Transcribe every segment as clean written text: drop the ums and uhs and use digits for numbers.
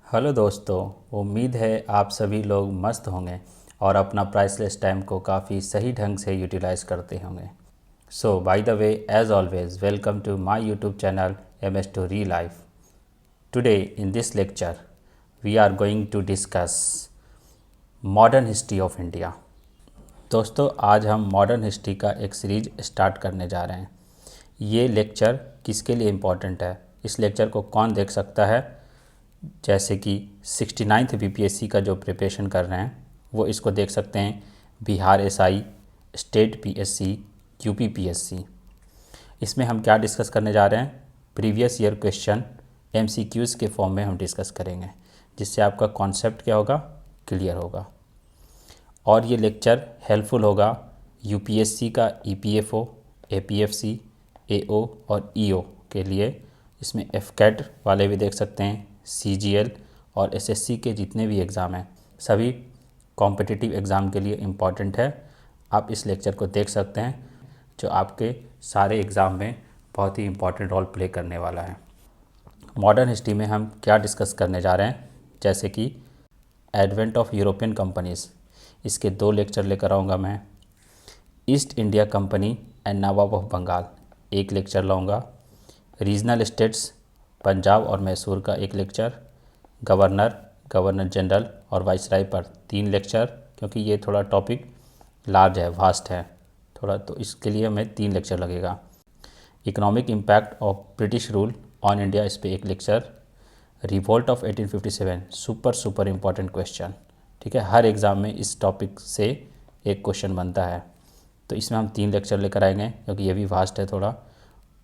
Hello दोस्तों, उम्मीद है आप सभी लोग मस्त होंगे और अपना प्राइसलेस टाइम को काफ़ी सही ढंग से यूटिलाइज करते होंगे। So by the way, as always, welcome to my YouTube channel MS Story Life. Today in this lecture we are going to discuss modern history of India. दोस्तों, आज हम मॉडर्न हिस्ट्री का एक सीरीज स्टार्ट करने जा रहे हैं। ये लेक्चर किसके लिए इम्पोर्टेंट है, इस लेक्चर को कौन देख सकता है? जैसे कि 69th BPSC का जो प्रिपरेशन कर रहे हैं वो इसको देख सकते हैं। Bihar SI, state PSC, UP PSC। इसमें हम क्या डिस्कस करने जा रहे हैं? प्रीवियस ईयर क्वेश्चन MCQs के फॉर्म में हम डिस्कस करेंगे, जिससे आपका कॉन्सेप्ट क्या होगा, क्लियर होगा। और ये लेक्चर हेल्पफुल होगा UPSC का EPFO, APFC, AO और EO के लिए। इसमें FCAT वाले भी देख सकते हैं, CGL और SSC के जितने भी एग्ज़ाम हैं सभी कॉम्पिटिटिव एग्ज़ाम के लिए इम्पॉर्टेंट है। आप इस लेक्चर को देख सकते हैं, जो आपके सारे एग्ज़ाम में बहुत ही इम्पॉर्टेंट रोल प्ले करने वाला है। मॉडर्न हिस्ट्री में हम क्या डिस्कस करने जा रहे हैं, जैसे कि एडवेंट ऑफ यूरोपियन कंपनीज़, इसके 2 लेक्चर लेकर आऊँगा मैं। East India Company and Nawab of Bengal, 1 lecture लाऊँगा। रीजनल स्टेट्स, पंजाब और मैसूर का 1 लेक्चर। गवर्नर जनरल और वाइसराय पर 3 लेक्चर, क्योंकि ये थोड़ा टॉपिक लार्ज है, वास्ट है थोड़ा, तो इसके लिए हमें 3 लेक्चर लगेगा। Economic impact of British rule on India, इस पे 1 lecture. Revolt of 1857, super important question, ठीक है। हर एग्ज़ाम में इस टॉपिक से एक क्वेश्चन बनता है, तो इसमें हम 3 लेक्चर लेकर आएंगे, क्योंकि ये भी वास्ट है थोड़ा।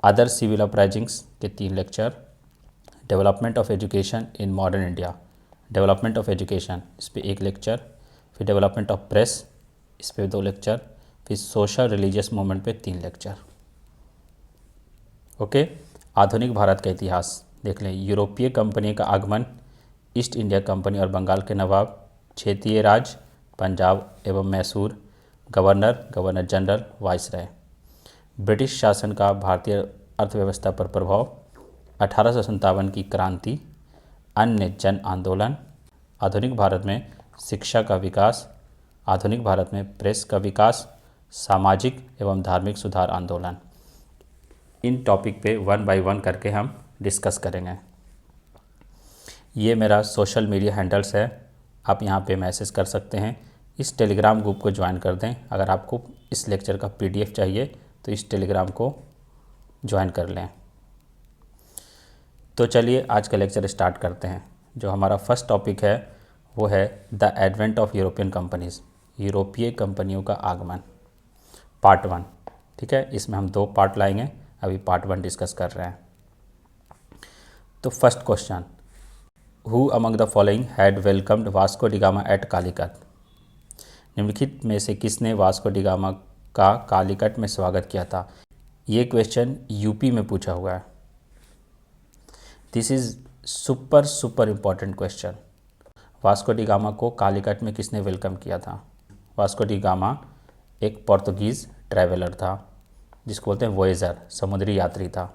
अदर सिविल अपराइजिंग्स के 3 lecture. Development of education in modern India, development of education, इस पे 1 लेक्चर। फिर डेवलपमेंट ऑफ प्रेस, इस पे 2 लेक्चर। फिर सोशल रिलीजियस मूवमेंट पे 3 लेक्चर। ओके। आधुनिक भारत का इतिहास देख लें। यूरोपीय कंपनी का आगमन, ईस्ट इंडिया कंपनी और बंगाल के नवाब, क्षेत्रीय राज, पंजाब एवं Mysore, governor general, viceroy. British शासन का भारतीय अर्थव्यवस्था पर प्रभाव, 1857 की क्रांति, अन्य जन आंदोलन, आधुनिक भारत में शिक्षा का विकास, आधुनिक भारत में प्रेस का विकास, सामाजिक एवं धार्मिक सुधार आंदोलन। इन टॉपिक पे 1 बाय 1 करके हम डिस्कस करेंगे। ये मेरा सोशल मीडिया हैंडल्स है, आप यहाँ पे मैसेज कर सकते हैं। इस टेलीग्राम ग्रुप को ज्वाइन कर दें। अगर आपको इस लेक्चर का PDF चाहिए तो इस टेलीग्राम को ज्वाइन कर लें। तो चलिए आज का लेक्चर स्टार्ट करते हैं। जो हमारा फर्स्ट टॉपिक है वो है the advent of European companies, यूरोपीय कंपनियों का आगमन, पार्ट 1, ठीक है। इसमें हम 2 पार्ट लाएंगे, अभी पार्ट 1 डिस्कस कर रहे हैं। तो first question, who among the following had welcomed Vasco da Gama at Calicut, निम्नलिखित में से किसने वास्को डी गामा का कालीकट में स्वागत किया था? ये क्वेश्चन UP में पूछा हुआ है। This is super important question. Vasco da gamma को कालीकट में किसने वेलकम किया था? वास्को डी गामा एक पोर्तुगीज़ ट्रैवलर था, जिसको बोलते हैं वॉयेजर, समुद्री यात्री था,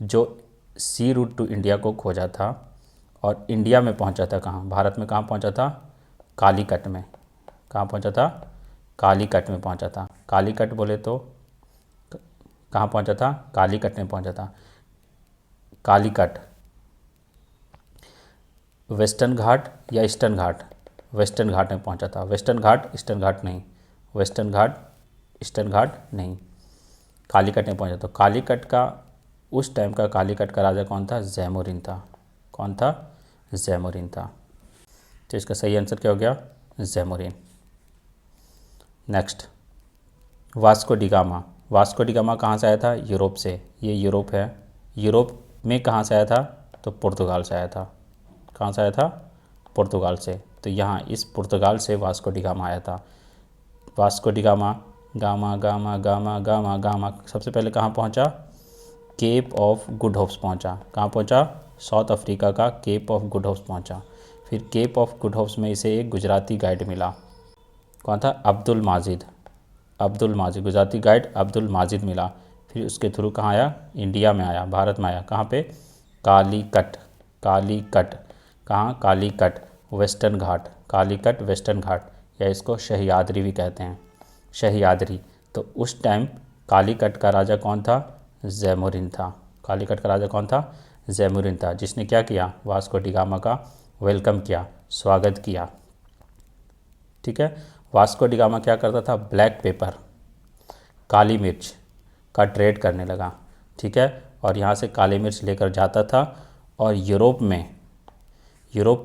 जो सी रूट टू इंडिया को खोजा था और इंडिया में पहुंचा था। कहाँ? भारत में कहाँ पहुंचा था? कालीकट में। कहाँ पहुंचा था? कालीकट में पहुंचा था। कालीकट बोले तो कहाँ पहुंचा था? कालीकट में पहुंचा था। कालीकट वेस्टर्न घाट या ईस्टर्न घाट? वेस्टर्न घाट में पहुंचा था। वेस्टर्न घाट ईस्टर्न घाट नहीं, वेस्टर्न घाट ईस्टर्न घाट नहीं, कालीकट में पहुंचा। तो कालीकट का उस टाइम का कालीकट का राजा कौन था? जैमुरीन था। कौन था? जैमुरीन था। तो इसका सही आंसर क्या हो गया? जैमुरीन। Next, Vasco da Gama. Vasco da Gama कहाँ से आया था? यूरोप से। ये यूरोप है। यूरोप में कहाँ से आया था? तो पुर्तगाल से आया था। कहाँ से आया था? पुर्तगाल से। तो यहाँ इस पुर्तगाल से वास्को डी गामा आया था। Vasco da gamma gamma gamma gamma gamma gamma सबसे पहले कहाँ पहुँचा? केप ऑफ गुड होप्स पहुँचा। कहाँ पहुँचा? साउथ अफ्रीका का केप ऑफ गुड होप्स पहुँचा। फिर केप ऑफ गुड होप्स में इसे एक गुजराती गाइड मिला। कौन था? अब्दुल माजिद। गुजराती गाइड अब्दुल माजिद मिला। फिर उसके थ्रू कहाँ आया? इंडिया में आया, भारत में आया। कहाँ पे? कालीकट। कहाँ, कालीकट वेस्टर्न घाट, कालीकट वेस्टर्न घाट, या इसको सह्याद्री भी कहते हैं, सह्याद्री। तो उस टाइम कालीकट का राजा कौन था, जैमुरिन था। कालीकट का राजा कौन था, जैमुरिन था, जिसने क्या किया, वास्को डी गामा का वेलकम किया, स्वागत किया। ठीक है, वास्को डी गामा क्या करता था, ब्लैक पेपर, काली मिर्च का ट्रेड करने लगा। ठीक है, और यहाँ से काली मिर्च लेकर जाता था और यूरोप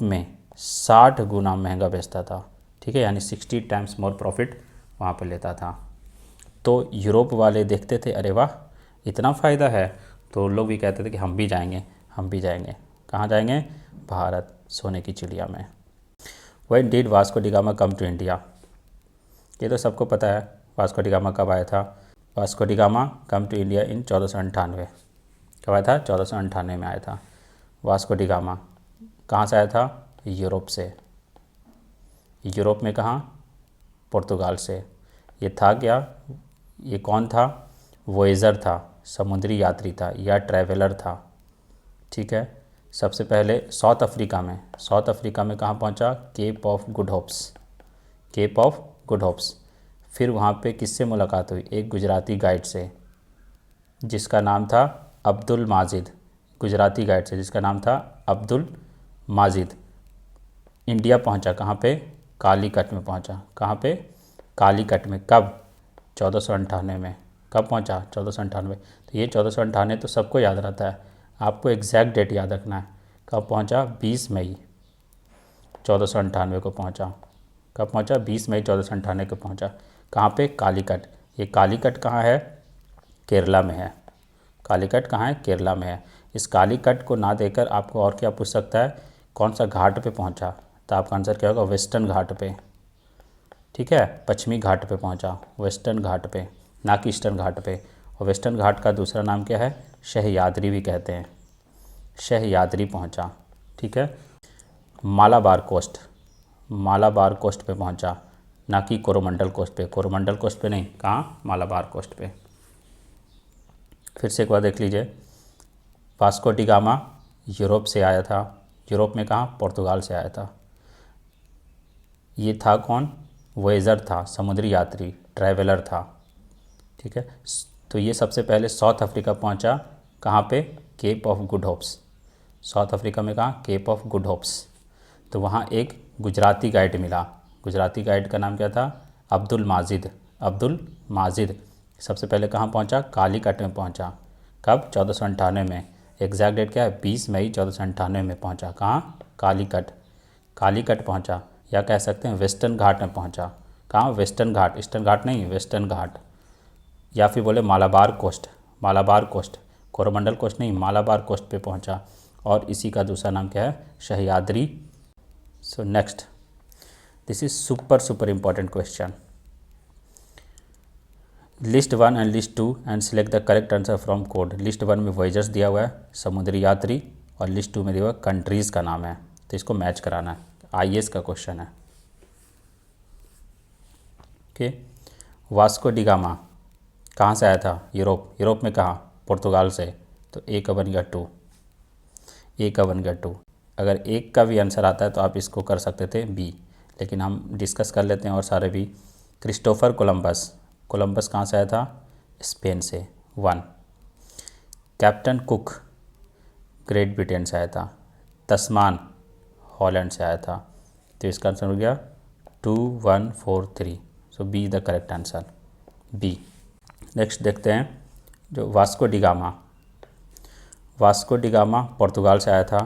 में 60 गुना महंगा बेचता था। ठीक है, यानी 60 टाइम्स मोर प्रॉफिट वहाँ पर लेता था। तो यूरोप वाले देखते थे, अरे वाह इतना फ़ायदा है, तो लोग भी कहते थे कि हम भी जाएंगे, हम भी जाएंगे। कहाँ जाएंगे, भारत, सोने की चिड़िया में। When did Vasco da Gama come to India, ये तो सबको पता है वास्को डी गामा कब आया था। Vasco da Gama come to India in 1498। कब आया था, 1498 में आया था। वास्को डी गामा कहाँ से आया था, यूरोप से। यूरोप में कहाँ, पुर्तगाल से। ये था क्या, ये कौन था, वॉयेजर था, समुद्री यात्री था या ट्रैवलर था। ठीक है, सबसे पहले साउथ अफ्रीका में कहाँ पहुँचा, Cape of Good Hopes, Cape of Good Hopes. फिर वहाँ पे किससे मुलाकात हुई, एक गुजराती गाइड से जिसका नाम था अब्दुल माजिद, गुजराती गाइड से जिसका नाम था अब्दुल माजिद। इंडिया पहुँचा कहाँ पे, कालीकट में पहुँचा। कहाँ पे, कालीकट में। कब, 1498 में। कब पहुँचा, 1498। तो ये 1498 तो सबको याद रहता है, आपको एग्जैक्ट डेट याद रखना है। कब पहुँचा, 20 मई 1498 को पहुँचा। कब पहुँचा, 20 मई 1498 को पहुँचा। कहाँ पे, कालीकट। ये कालीकट कहाँ है, केरला में है। कालीकट कहाँ है, केरला में है। इस कालीकट को ना देकर आपको और क्या पूछ सकता है, कौन सा घाट पे पहुँचा, तो आपका आंसर क्या होगा, वेस्टर्न घाट पे। ठीक है, पश्चिमी घाट पे पहुँचा, वेस्टर्न घाट पे, ना कि ईस्टर्न घाट पे। और वेस्टर्न घाट का दूसरा नाम क्या है, सह्याद्री भी कहते हैं, सह्याद्री पहुँचा। ठीक है, मालाबार कोस्ट, मालाबार कोस्ट पे पहुँचा, ना कि कोरोमंडल कोस्ट पे। कोरोमंडल कोस्ट पे नहीं, कहाँ, मालाबार कोस्ट पे। फिर से एक बार देख लीजिए, वास्को डी गामा यूरोप से आया था। यूरोप में कहाँ, पुर्तगाल से आया था। ये था कौन, वॉयेजर था, समुद्री यात्री, ट्रैवलर था। ठीक है, तो ये सबसे पहले साउथ अफ्रीका पहुंचा। कहाँ पे, Cape of Good Hopes. South Africa में कहाँ, केप ऑफ गुड होप्स। तो वहाँ एक गुजराती गाइड मिला। गुजराती गाइड का नाम क्या था, अब्दुल माजिद, अब्दुल माजिद। सबसे पहले कहाँ पहुँचा, कालीकट में पहुँचा। कब, 1498 में। एग्जैक्ट डेट क्या है, 20 मई 1498 में पहुँचा। कहाँ, कालीकट, कालीकट पहुँचा, या कह सकते हैं वेस्टर्न घाट में पहुँचा। कहाँ, वेस्टर्न घाट, ईस्टर्न घाट नहीं, वेस्टर्न घाट। या फिर बोले Malabar coast, Malabar coast, Coromandel coast नहीं, मालाबार कोस्ट पे पहुँचा। और इसी का दूसरा नाम क्या है, Sahyadri. So next, this is super important question. List 1 and list 2 and select the correct answer from code. List 1 में वॉयेजर्स दिया हुआ है, समुद्री यात्री, और लिस्ट 2 में दिया हुआ कंट्रीज़ का नाम है, तो इसको मैच कराना है। आईएएस का क्वेश्चन है। ओके, वास्को डी गामा कहाँ से आया था, यूरोप। यूरोप में कहाँ, पुर्तगाल से। तो ए का बन गया 2, ए का बन गया 2। अगर एक का भी आंसर आता है तो आप इसको कर सकते थे बी, लेकिन हम डिस्कस कर लेते हैं और सारे भी। क्रिस्टोफर कोलंबस, कोलंबस कहाँ से आया था, स्पेन से, 1। कैप्टन कुक ग्रेट ब्रिटेन से आया था। तस्मान हॉलैंड से आया था। तो इसका आंसर हो गया 2, 1, 4, 3। So B the correct answer, B. Next देखते हैं जो Vasco da Gama. Vasco da Gama पुर्तगाल से आया था।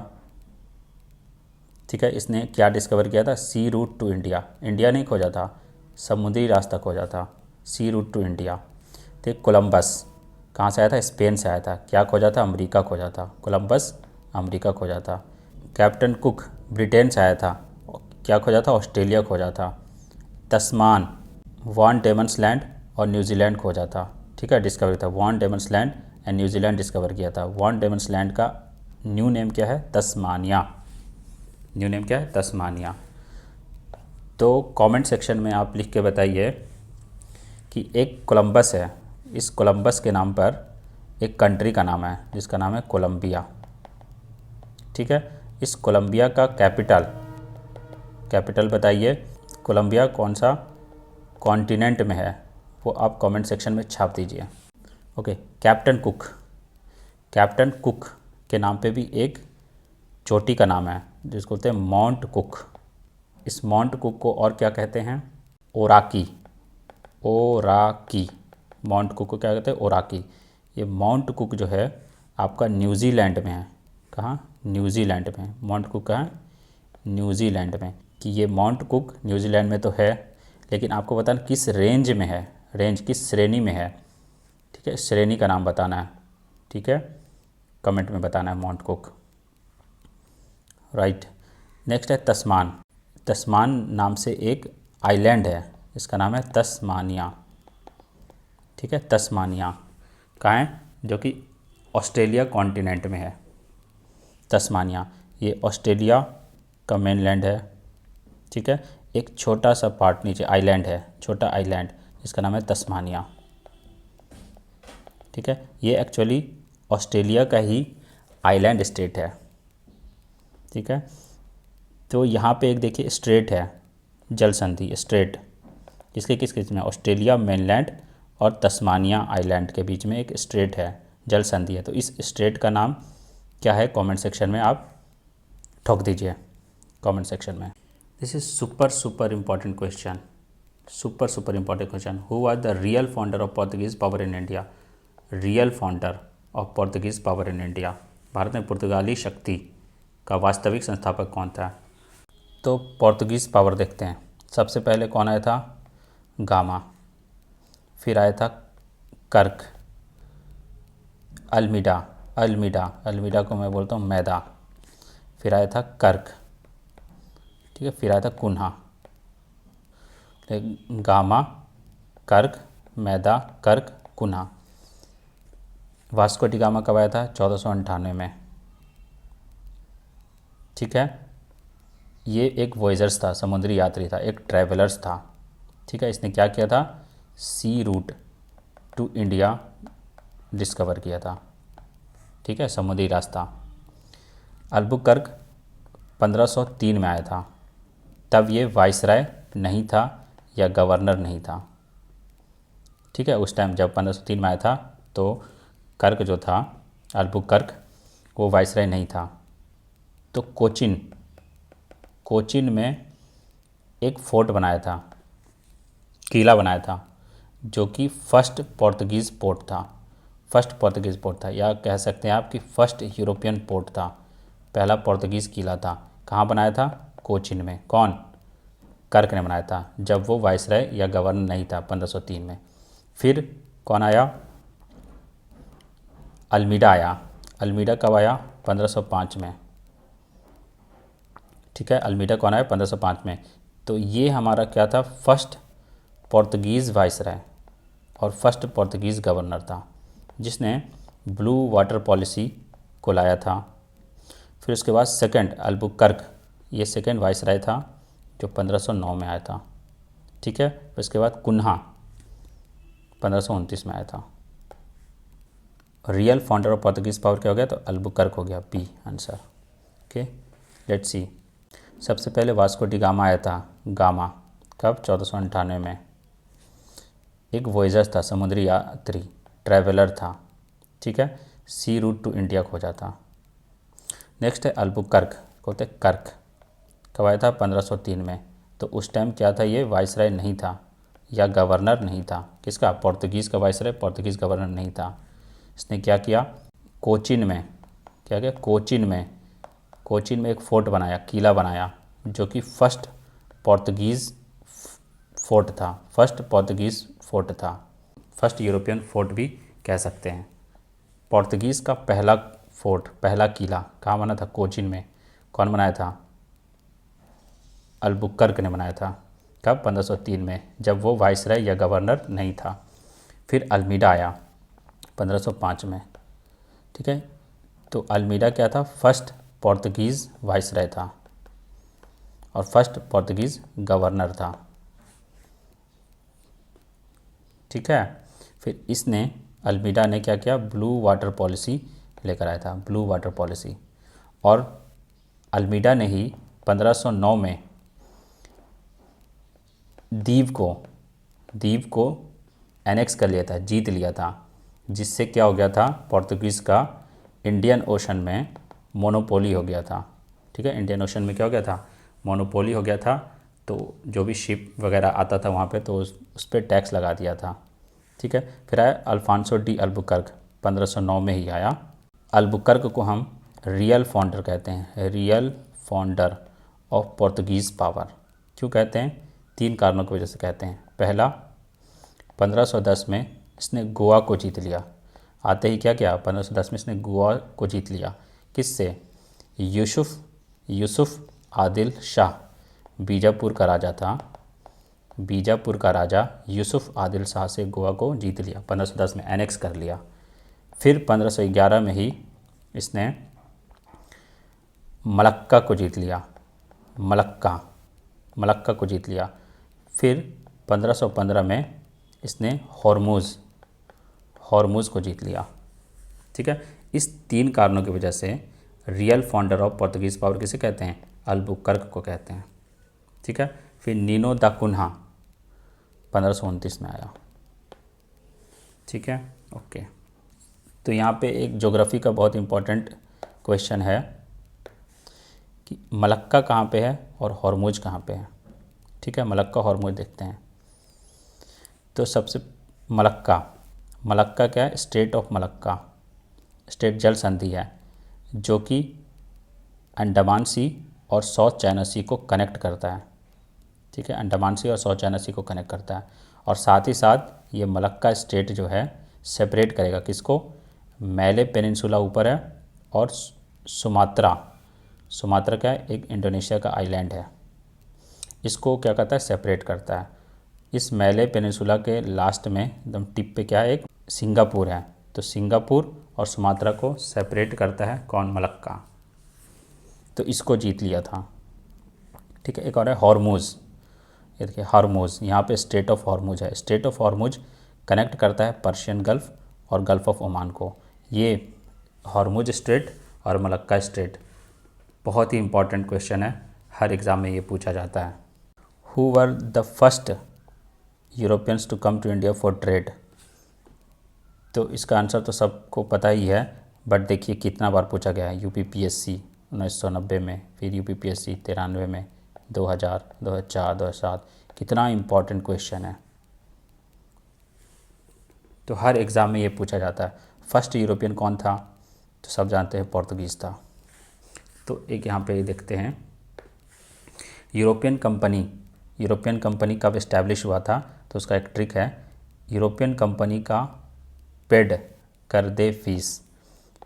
ठीक है, इसने क्या डिस्कवर किया था, सी रूट टू इंडिया। इंडिया नहीं खोजा था, समुद्री रास्ता खोजा था, सी रूट टू इंडिया। तो कोलंबस कहाँ से आया था, स्पेन से आया था। क्या खोजा था, अमेरिका खोजा था। कोलंबस अमेरिका खोजा था। कैप्टन कुक ब्रिटेन से आया था। क्या खोजा था, ऑस्ट्रेलिया खोजा था। तस्मान वॉन डेमन्स लैंड और न्यूजीलैंड खोजा था। ठीक है, डिस्कवरी था, Van Diemen's Land and New Zealand discover किया था। वॉन डेमन्स लैंड का न्यू नेम क्या है, तस्मानिया। न्यू नेम क्या है, तस्मानिया। तो कमेंट सेक्शन में आप लिख के बताइए कि एक कोलंबस है, इस कोलंबस के नाम पर एक कंट्री का नाम है जिसका नाम है कोलंबिया। ठीक है, इस कोलंबिया का कैपिटल बताइए। कोलंबिया कौन सा कॉन्टिनेंट में है, वो आप कमेंट सेक्शन में छाप दीजिए। ओके, कैप्टन कुक के नाम पे भी एक चोटी का नाम है जिसको बोलते हैं माउंट कुक। इस माउंट कुक को और क्या कहते हैं? ओराकी। माउंट कुक को क्या कहते हैं? ओराकी। ये माउंट कुक जो है आपका न्यूजीलैंड में है। कहाँ? न्यूजीलैंड में। माउंट कुक कहाँ है? न्यूजीलैंड में। कि ये माउंट कुक न्यूजीलैंड में तो है, लेकिन आपको बताना किस रेंज में है, रेंज किस श्रेणी में है। ठीक है, श्रेणी का नाम बताना है। ठीक है, कमेंट में बताना है माउंट कुक। राइट। नेक्स्ट है तस्मान। तस्मान नाम से एक आइलैंड है, इसका नाम है तस्मानिया। ठीक है, तस्मानिया कहाँ है? जो कि ऑस्ट्रेलिया कॉन्टिनेंट में है। तस्मानिया ये ऑस्ट्रेलिया का मेनलैंड है। ठीक है, एक छोटा सा पार्ट नीचे आइलैंड है, छोटा आइलैंड, इसका नाम है तस्मानिया। ठीक है, ये एक्चुअली ऑस्ट्रेलिया का ही आइलैंड स्टेट है। ठीक है, तो यहाँ पे एक देखिए स्ट्रेट है, जल संधि स्ट्रेट, इसके किस बीच में? ऑस्ट्रेलिया मेनलैंड और तस्मानिया आइलैंड के बीच में एक स्ट्रेट है, जल संधि है। तो इस स्ट्रेट का नाम क्या है? कमेंट सेक्शन में आप ठोक दीजिए, कमेंट सेक्शन में। This is super important question, super important question. Who was the real founder of Portuguese power in India? Real founder of Portuguese power in India, Bharat में पुर्तगाली शक्ति का वास्तविक संस्थापक कौन था? तो पोर्तुगीज़ पावर देखते हैं। सबसे पहले कौन आया था? गामा। फिर आया था कर्क, अल्मीडा को मैं बोलता हूँ मैदा। फिर आया था कर्क। ठीक है, फिर आया था कुन्हा। गामा, कर्क, मैदा, कर्क, कुन्हा। वास्को डी गामा कब आया था? 1498 में। ठीक है, ये एक वॉयजर्स था, समुद्री यात्री था, एक ट्रैवलर्स था। ठीक है, इसने क्या किया था? सी रूट टू इंडिया डिस्कवर किया था। ठीक है, समुद्री रास्ता। अल्बुकर्क 1503 में आया था, तब ये वाइसराय नहीं था या गवर्नर नहीं था। ठीक है, उस टाइम जब 1503 में आया था तो कर्क जो था, अल्बुकर्क, वो वाइसराय नहीं था। तो कोचिन में एक फोर्ट बनाया था, किला बनाया था, जो कि फर्स्ट पोर्तुगीज़ पोर्ट था, या कह सकते हैं आप कि फर्स्ट यूरोपियन पोर्ट था, पहला पोर्तुगीज़ किला था। कहाँ बनाया था? कोचिन में। कौन? कर्क ने बनाया था, जब वो वाइसराय या गवर्नर नहीं था 1503 में। फिर कौन आया? अल्मीडा आया। अल्मीडा कब आया? 1505 में। ठीक है, अल्मीडा कौन आया? 1505 में। तो ये हमारा क्या था? फर्स्ट पोर्तुगीज़ वाइसराय और फर्स्ट पोर्तुगीज़ गवर्नर था, जिसने ब्लू वाटर पॉलिसी को लाया था। फिर उसके बाद सेकंड अल्बुकर्क, ये सेकंड वाइसराय था जो 1509 में आया था। ठीक है, फिर उसके बाद कुन्हा 1529 में आया था। Real founder of Portuguese power क्या हो गया? तो अल्बुकर्क हो गया, B answer. Okay, let's see. सबसे पहले वास्को डी गामा आया था। गामा कब? 1498 में। एक वॉयजर था, समुद्री यात्री, ट्रैवलर था। ठीक है, सी रूट टू इंडिया खोजा था। नेक्स्ट है अल्बुकर्क, कहते हैं कर्क, कब आया था? 1503 में। तो उस टाइम क्या था? ये वाइसराय नहीं था या गवर्नर नहीं था। किसका? पोर्तुगीज़ का वाइसराय, पोर्तुगीज़ गवर्नर नहीं था। इसने क्या किया? कोचिन में क्या किया? कोचिन में एक फोर्ट बनाया, किला बनाया, जो कि फर्स्ट पोर्तुगीज़ फोर्ट था, फर्स्ट यूरोपियन फोर्ट भी कह सकते हैं। पोर्तुगीज़ का पहला फोर्ट, पहला किला कहाँ बना था? कोचिन में। कौन बनाया था? अल्बुकर्क ने बनाया था। कब? 1503 में, जब वो वाइसराय या गवर्नर नहीं था। फिर अल्मीडा आया 1505 में। ठीक है, तो अल्मीडा क्या था? फर्स्ट पोर्तुगीज़ वाइसराय था और फर्स्ट पोर्तुगीज़ गवर्नर था। ठीक है, फिर इसने अल्मीडा ने क्या किया? ब्लू वाटर पॉलिसी लेकर आया था, ब्लू वाटर पॉलिसी। और अल्मीडा ने ही 1509 में द्वीप को एनेक्स कर लिया था, जीत लिया था, जिससे क्या हो गया था, पोर्तुगीज़ का इंडियन ओशन में मोनोपोली हो गया था। ठीक है, इंडियन ओशन में क्या हो गया था, मोनोपोली हो गया था। तो जो भी शिप वगैरह आता था वहाँ पे तो उस पर टैक्स लगा दिया था। ठीक है, फिर आया अल्फांसो डी अल्बुकर्क, 1509 में ही आया। अल्बुकर्क को हम रियल फाउंडर कहते हैं, real founder of Portuguese power. क्यों कहते हैं, 3 कारणों की वजह से कहते हैं। पहला, 1510 में इसने गोवा को जीत लिया। आते ही क्या किया, 1510 में इसने गोवा को जीत लिया। किससे, यूसुफ आदिल शाह, बीजापुर का राजा था, बीजापुर का राजा यूसुफ आदिल शाह से गोवा को जीत लिया, 1510 में एनेक्स कर लिया। फिर 1511 में ही इसने मलक्का को जीत लिया, मलक्का को जीत लिया। फिर 1515 में इसने हॉर्मुज़ को जीत लिया। ठीक है, इस 3 कारणों की वजह से real founder of Portuguese power किसे कहते हैं, अल्बुकर्क को कहते हैं। ठीक है, फिर नीनो दा कुन्हा 1529 में आया। ठीक है, ओके। तो यहाँ पे एक ज्योग्राफी का बहुत इम्पोर्टेंट क्वेश्चन है कि मलक्का कहाँ पे है और हॉर्मुज़ कहाँ पे है। ठीक है, मलक्का हॉर्मुज़ देखते हैं। तो सबसे मलक्का क्या है, स्टेट ऑफ मलक्का, स्टेट जल संधि है जो कि अंडमान सी और साउथ चाइना सी को कनेक्ट करता है। ठीक है, अंडमान सी और साउथ चाइना सी को कनेक्ट करता है। और साथ ही साथ ये मलक्का स्टेट जो है सेपरेट करेगा किसको, मैले पेनिनसुला ऊपर है और सुमात्रा क्या है, एक इंडोनेशिया का आइलैंड है, इसको क्या करता है, सेपरेट करता है। इस मैले पेनिनसुला के लास्ट में एकदम टिप पे क्या है, एक सिंगापुर है। तो सिंगापुर और सुमात्रा को सेपरेट करता है कौन, मलक्का। तो इसको जीत लिया था। ठीक है, एक और है हॉर्मुज़, ये देखिए हॉर्मुज़, यहाँ पे स्टेट ऑफ हॉर्मुज़ है। स्टेट ऑफ हॉर्मुज़ कनेक्ट करता है पर्शियन गल्फ़ और गल्फ़ ऑफ ओमान को। ये हॉर्मुज़ स्ट्रेट और मलक्का स्ट्रेट बहुत ही इंपॉर्टेंट क्वेश्चन है, हर एग्ज़ाम में ये पूछा जाता है। Who were the first Europeans to come to India for trade. तो इसका आंसर तो सबको पता ही है, बट देखिए कितना बार पूछा गया है। यूपीपीएससी 1990 में, फिर यूपीपीएससी 93 में, 2000, 2004, 2007, कितना इम्पॉर्टेंट क्वेश्चन है। तो हर एग्ज़ाम में ये पूछा जाता है। फर्स्ट यूरोपियन कौन था, तो सब जानते हैं पोर्तुगीज़ था। तो एक यहाँ पे देखते हैं, यूरोपियन कंपनी कब इस्टेब्लिश हुआ था। तो उसका एक ट्रिक है, यूरोपियन कंपनी का पेड कर दे फीस,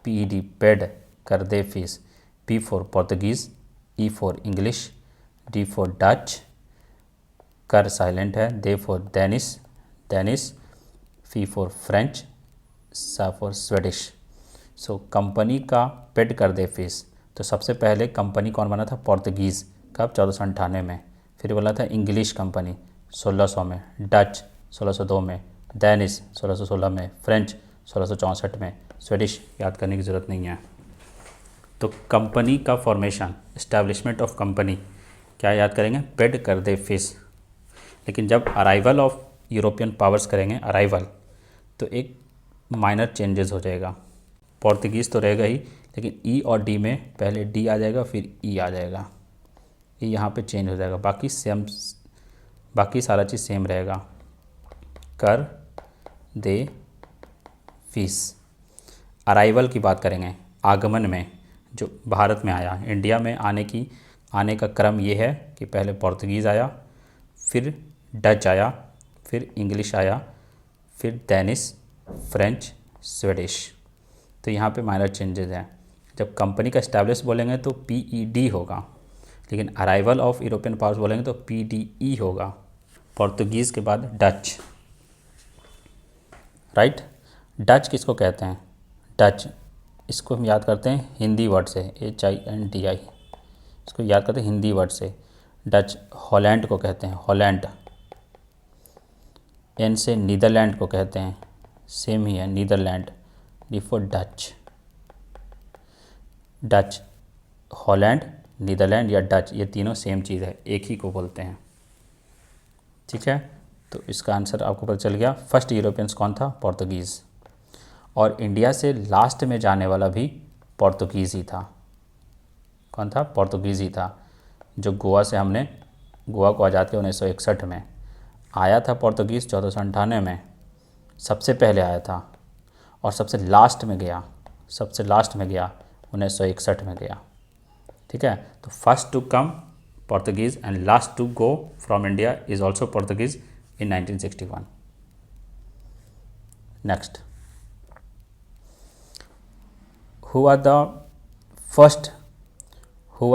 PED पेड कर दे fees, P for Portuguese, E for English, D for Dutch, कर साइलेंट है, दे for Danish, F for French, सा फॉर स्वीडिश। सो कंपनी का पेड कर दे फीस। तो सबसे पहले कंपनी कौन बना था, पोर्तुगीज़, कब, 1498 में। फिर बोला था इंग्लिश कंपनी 1600 में, डच 1602 में, डेनिश 1616 में, फ्रेंच 1664 में, स्वीडिश याद करने की ज़रूरत नहीं है। तो कंपनी का फॉर्मेशन, इस्टेब्लिशमेंट ऑफ कंपनी क्या याद करेंगे, पेड कर दे फीस। लेकिन जब अराइवल ऑफ यूरोपियन पावर्स करेंगे, अराइवल, तो एक माइनर चेंजेस हो जाएगा। पोर्तुगीज़ तो रहेगा ही, लेकिन ई और डी में पहले डी आ जाएगा फिर ई आ जाएगा, ये यहाँ पे चेंज हो जाएगा। बाकी सारा चीज़ सेम रहेगा, कर दे फीस। अराइवल की बात करेंगे, आगमन में जो भारत में आया, इंडिया में आने का क्रम ये है कि पहले पोर्तुगीज़ आया, फिर डच आया, फिर इंग्लिश आया, फिर डेनिश, फ्रेंच, स्वीडिश। तो यहाँ पे माइनर चेंजेस हैं। जब कंपनी का इस्टेब्लिश बोलेंगे तो PED होगा, लेकिन अराइवल ऑफ यूरोपियन पावर्स बोलेंगे तो PDE होगा। पोर्तुगीज़ के बाद डच, राइट। डच किसको कहते हैं, डच, इसको हम याद करते हैं हिंदी वर्ड से, HINDI, इसको याद करते हैं हिंदी वर्ड से। डच हॉलैंड को कहते हैं, हॉलैंड। N से नीदरलैंड को कहते हैं, सेम ही है, Netherland. D for Dutch, Holland Netherland या डच, ये तीनों सेम चीज़ है, एक ही को बोलते हैं। ठीक है, तो इसका आंसर आपको पता चल गया। फर्स्ट यूरोपियंस कौन था? पोर्तुगीज़। और इंडिया से लास्ट में जाने वाला भी पोर्तुगीज़ ही था। कौन था? पोर्तुगीज़ ही था। जो गोवा से हमने गोवा को आज़ाद किया 1961 में, आया था पोर्तुगीज़ 1498 में, सबसे पहले आया था, और सबसे लास्ट में गया 1961 में गया। ठीक है, तो first to come Portuguese and last to go from India is also Portuguese in 1961। Next, who are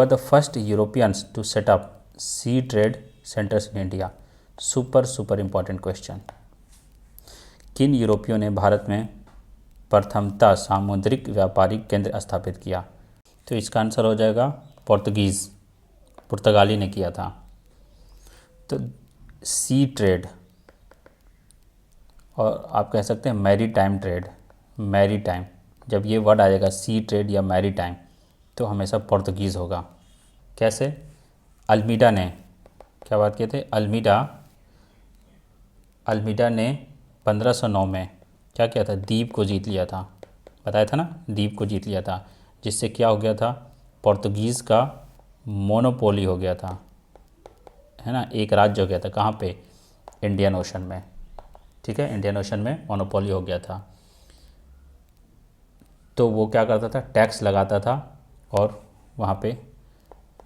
the first Europeans to set up sea trade centers in India? Super important question. किन यूरोपियों ने भारत में प्रथमतः सामुद्रिक व्यापारिक केंद्र स्थापित किया? तो इसका आंसर हो जाएगा पुर्तगाली ने किया था। तो सी ट्रेड, और आप कह सकते हैं मैरीटाइम ट्रेड, मैरीटाइम, जब ये वर्ड आ जाएगा सी ट्रेड या मैरीटाइम, तो हमेशा पोर्तुगीज़ होगा। कैसे? अल्मीडा ने क्या बात किए थे? अल्मीडा ने 1509 में क्या किया था? द्वीप को जीत लिया था, बताया था ना, द्वीप को जीत लिया था, जिससे क्या हो गया था? पोर्तुगीज़ का मोनोपोली हो गया था, है ना, एक राज्य हो गया था। कहाँ पे? इंडियन ओशन में। ठीक है, इंडियन ओशन में मोनोपोली हो गया था। तो वो क्या करता था? टैक्स लगाता था, और वहाँ पे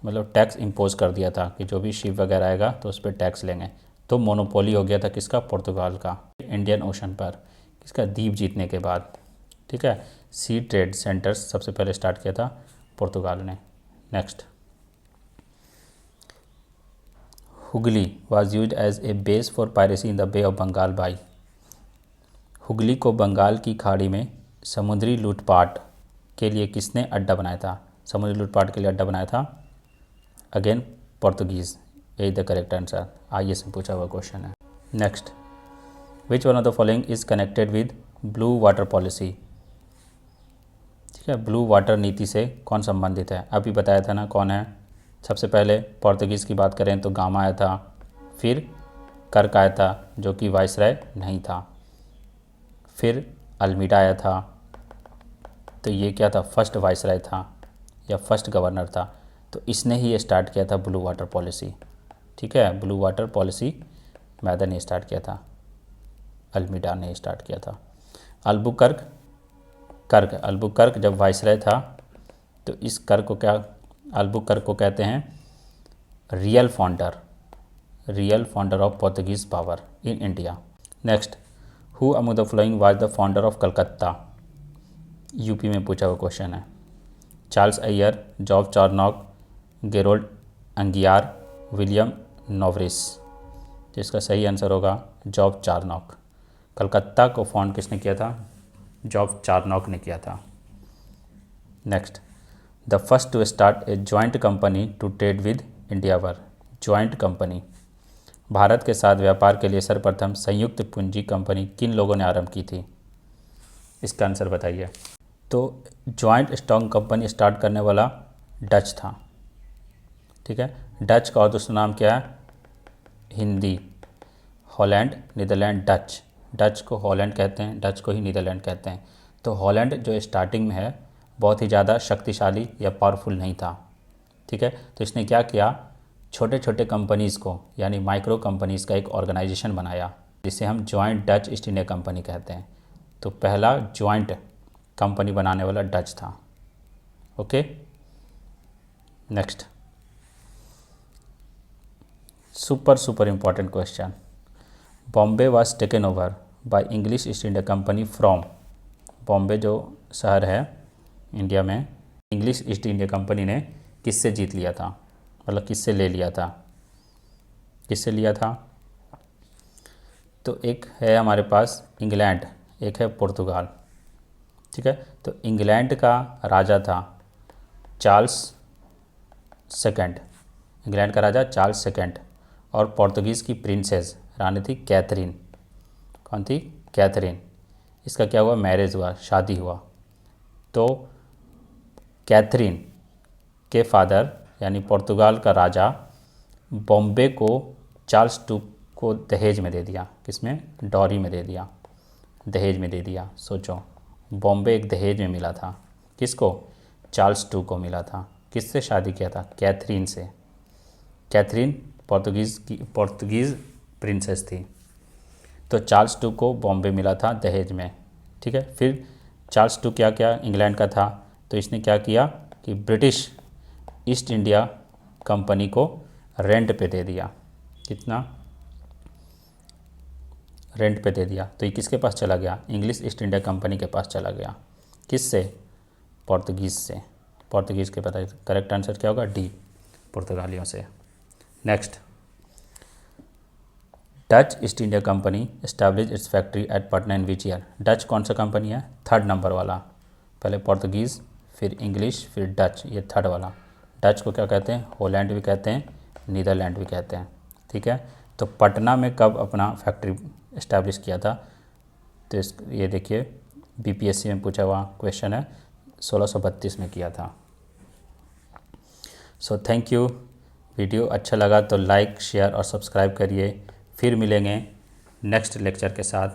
मतलब टैक्स इम्पोज कर दिया था कि जो भी शिप वगैरह आएगा तो उस पर टैक्स लेंगे। तो मोनोपोली हो गया था किसका? पुर्तगाल का, इंडियन ओशन पर, किसका? द्वीप जीतने के बाद। ठीक है, सी ट्रेड सेंटर्स सबसे पहले स्टार्ट किया था पुर्तगाल ने। Next, Hooghly was used as a base for piracy in the Bay of Bengal by. Hooghly को बंगाल की खाड़ी में समुद्री लूटपाट के लिए किसने अड्डा बनाया था? समुद्री लूटपाट के लिए अड्डा बनाया था अगेन पोर्तुगीज़। यही द करेक्ट आंसर, आइए से पूछा हुआ क्वेश्चन है। Next, which one of the following is connected with blue water policy? ठीक है, ब्लू वाटर नीति से कौन संबंधित है? अभी बताया था ना कौन है। सबसे पहले पोर्तुगीज़ की बात करें तो गामा आया था, फिर कर्क आया था जो कि वाइसराय नहीं था, फिर अल्मीडा आया था, तो ये क्या था? फर्स्ट वाइसराय था या फर्स्ट गवर्नर था। तो इसने ही स्टार्ट किया था ब्लू वाटर पॉलिसी। ठीक है, ब्लू वाटर पॉलिसी मैदर ने स्टार्ट किया था, अल्मीडा ने स्टार्ट किया था। अल्बुकर्क जब वाइसराय था, तो इस कर्क को क्या, अल्बुकर्क को कहते हैं real founder of Portuguese power in India. Next, who among the following was the founder of Calcutta? UP में पूछा हुआ क्वेश्चन है। Charles Eyre, George Charnock, Gerald Aungier, William Norris. जिसका सही आंसर होगा जॉर्ज चार्नॉक। कलकत्ता को फाउंड किसने किया था? जॉर्ज चार्नॉक ने किया था। Next, the first to start a joint company to trade with India were. Joint company, Bharat के साथ व्यापार के लिए सर्वप्रथम संयुक्त पूंजी कंपनी किन लोगों ने आरंभ की थी? इसका आंसर बताइए। तो जॉइंट स्टॉक कंपनी स्टार्ट करने वाला डच था। ठीक है, डच का और दूसरा नाम क्या है? Hindi, Holland, Netherland, Dutch. Dutch को हॉलैंड कहते हैं, डच को ही नीदरलैंड कहते हैं। तो हॉलैंड जो स्टार्टिंग में है बहुत ही ज़्यादा शक्तिशाली या पावरफुल नहीं था। ठीक है, तो इसने क्या किया? छोटे छोटे कंपनीज़ को, यानी माइक्रो कंपनीज़ का एक ऑर्गेनाइजेशन बनाया, जिसे हम joint Dutch east India company कहते हैं। तो पहला जॉइंट कंपनी बनाने वाला डच था। Okay, next, super important question. Bombay was taken over by English east India company from. Bombay जो शहर है इंडिया में, इंग्लिश ईस्ट इंडिया कंपनी ने किससे जीत लिया था? मतलब किससे ले लिया था? किससे लिया था? तो एक है हमारे पास इंग्लैंड, एक है पुर्तगाल। ठीक है, तो इंग्लैंड का राजा था चार्ल्स सेकंड, इंग्लैंड का राजा चार्ल्स सेकंड, और पोर्तुगीज़ की प्रिंसेस रानी थी कैथरीन। कौन थी? कैथरीन। इसका क्या हुआ? मैरिज हुआ, शादी हुआ। तो कैथरीन के फादर यानी पुर्तगाल का राजा बॉम्बे को चार्ल्स टू को दहेज में दे दिया। किसमें? डॉरी में दे दिया, दहेज में दे दिया। सोचो, बॉम्बे एक दहेज में मिला था। किसको? चार्ल्स टू को मिला था। किससे शादी किया था? कैथरीन से। कैथरीन पोर्तुगीज़ प्रिंसेस थी। तो चार्ल्स टू को बॉम्बे मिला था दहेज में, ठीक है। फिर चार्ल्स टू क्या क्या इंग्लैंड का था, तो इसने क्या किया कि ब्रिटिश ईस्ट इंडिया कंपनी को रेंट पे दे दिया। कितना? रेंट पे दे दिया। तो ये किसके पास चला गया? इंग्लिश ईस्ट इंडिया कंपनी के पास चला गया। किससे? पोर्तुगीज़ से। पोर्तुगीज़ के पता। करेक्ट आंसर क्या होगा? डी, पुर्तगालियों से। Next, Dutch east India company establish it's factory eight Patna in which year? Dutch कौन सा कंपनी है? थर्ड नंबर वाला। पहले पोर्तुगीज़, फिर इंग्लिश, फिर डच, ये थर्ड वाला। डच को क्या कहते हैं? हॉलैंड भी कहते हैं, नीदरलैंड भी कहते हैं, ठीक है। तो पटना में कब अपना फैक्ट्री इस्टेब्लिश किया था? तो ये देखिए बीपीएससी में पूछा हुआ क्वेश्चन है, 1632 में किया था। So thank you. वीडियो अच्छा लगा तो लाइक, शेयर और सब्सक्राइब करिए। फिर मिलेंगे नेक्स्ट लेक्चर के साथ।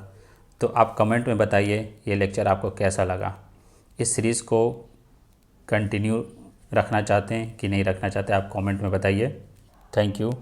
तो आप कमेंट में बताइए ये लेक्चर आपको कैसा लगा। इस सीरीज़ को कंटिन्यू रखना चाहते हैं कि नहीं रखना चाहते, आप कमेंट में बताइए। Thank you.